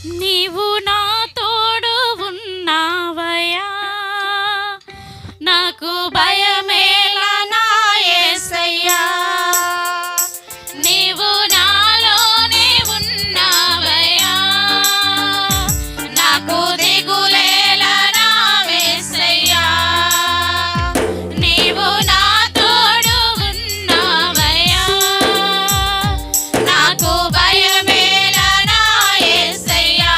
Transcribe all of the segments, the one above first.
నీవు నా తోడు ఉన్నావయ్యా, నాకు భయమేలా నా యేసయ్యా. నీవు నాలోనే ఉన్నావయ్యా, నాకు దిగులేలా నా యేసయ్యా. నీవు నా తోడు ఉన్నావయ్యా, నాకు భయమేలా నా యేసయ్యా.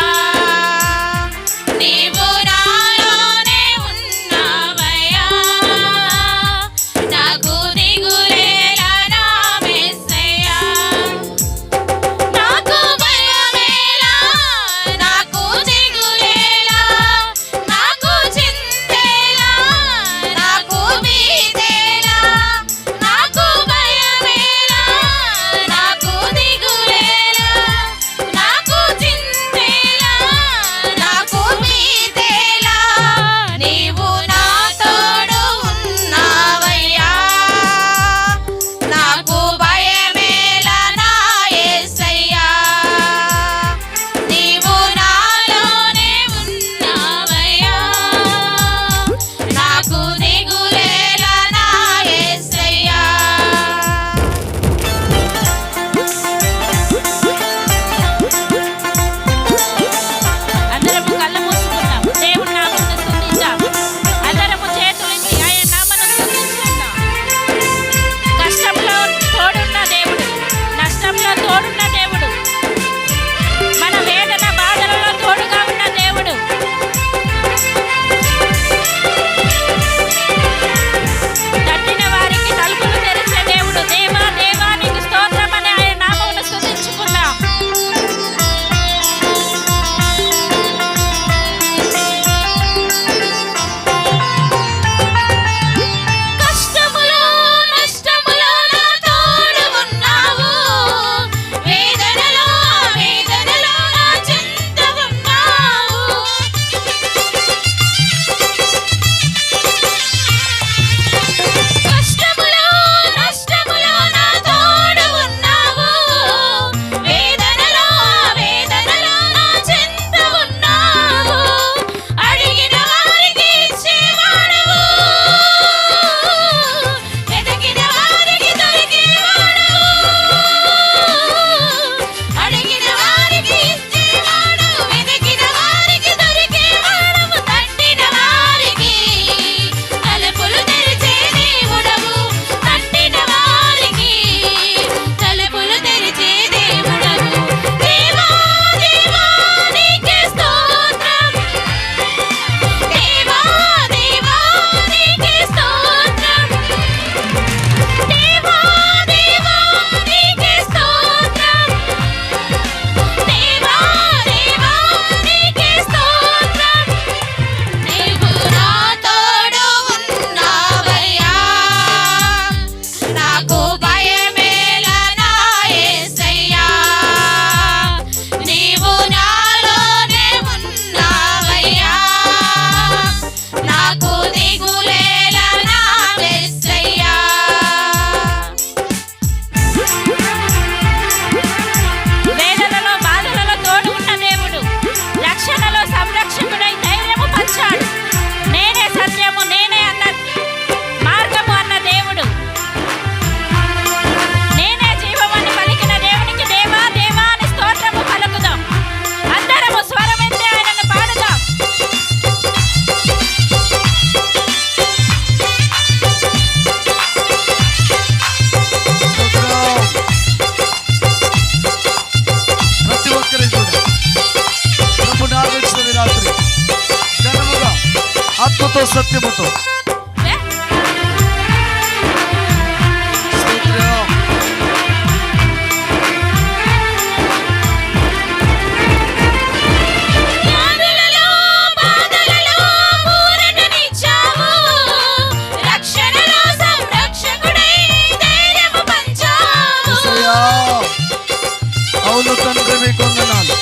నీవు నాలోనే ఉన్నావయ్యా, నాకు దిగులేలా నా యేసయ్యా. నాకు భయమేలా, నాకు దిగులేలా, నాకు చింతేలా, నాకు భీతేలా. నాకు భయమేలా, నాకు దిగులేలా, నాకు చింతేలా, నాకు భీతేలా. నీవు నా తోడు ఉన్నావయ్యా, నాకు భయమేలా నా యేసయ్యా. నీవు నాలోనే ఉన్నావయ్యా, నాకు దిగులేలా నా యేసయ్యా. అందరము కళ్ళు మూసుకుందాం, దేవుని నామమును స్తుతిద్దాం. అందరము చేతులెత్తి ఆయన నామమును స్తుతించుకుందాం. కష్టంలో తోడున్న దేవుడు, నష్టంలో తోడున్న దేవుడు, మన వేదన బాధలలో తోడుగా ఉన్న దేవుడు. తట్టిన వారికి తలుపులు తెరిచే దేవుడు. దేవా దేవా నీకు స్తోత్రం అని ఆయన నామమును స్తుతించుకుందాం. కష్టములో నష్టములో నా తోడు ఉన్నావు, వేదనలో వేదనలో నా చెంత ఉన్నావు. కష్టములో నష్టములో నా తోడు ఉన్నావు, వేదనలో వేదనలో నా చెంత ఉన్నావు. అడిగిన వారికి ఇచ్చేవాడవు, వెతికిన వారికి దొరికేవాడవు. అడిగిన వారికి ఇచ్చేవాడవు, వెతికిన వారికి దొరికేవాడవు. తట్టిన వారికి తలుపులు తెరిచే దేవుడవు, తట్టిన వారికి తలుపులు తెరిచే దేవుడవు. దేవా దేవా నీకే స్తోత్రం, దేవా దేవా నీకే స్తోత్రం, దేవా దేవా నీకే స్తోత్రం, దేవా దేవా నీకే స్తోత్రం. నీవు నా తోడు ఉన్నావయ్యా, నాకు భయమేలా నా యేసయ్యా. నీవు నాలోనే ఉన్నావయ్యా, నాకు దిగులేలా నా యేసయ్యా. వేదనలో బాధలలో తోడు ఉన్న దేవుడు, రక్షణలో సంరక్షకుడై ధైర్యము పంచాడు. నేనే సత్యము, నేనే అన్న మార్గము అన్న దేవుడు, నేనే జీవమని పలికిన దేవునికి దేవా దేవా అని స్తోత్రము పలుకుదాం. అందరము స్వరమెత్తి ఆయనను పాడుదాం. ప్రతి ఒక్కరి కూడా ప్రభుని ఆరాధించిన ఈ రాత్రి ఘనముగా ఆత్మతో సత్యముతో స్తోత్రం. వ్యాధులలో బాధలలో పూరణనిచ్చావు, రక్షణలో సంరక్షకుడై ధైర్యము పంచావు. యేసయ్యా, అవును తండ్రి మీకు వందనాలు.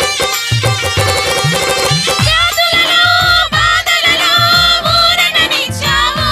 వ్యాధులలో బాధలలో పూరణనిచ్చావు,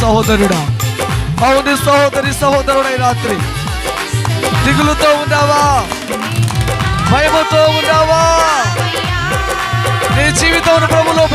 సహోదరుడా, అవును సహోదరి సహోదరుడా, ఈ రాత్రి దిగులుతో ఉన్నావా? భయముతో ఉన్నావా? నీ జీవితం ప్రభులో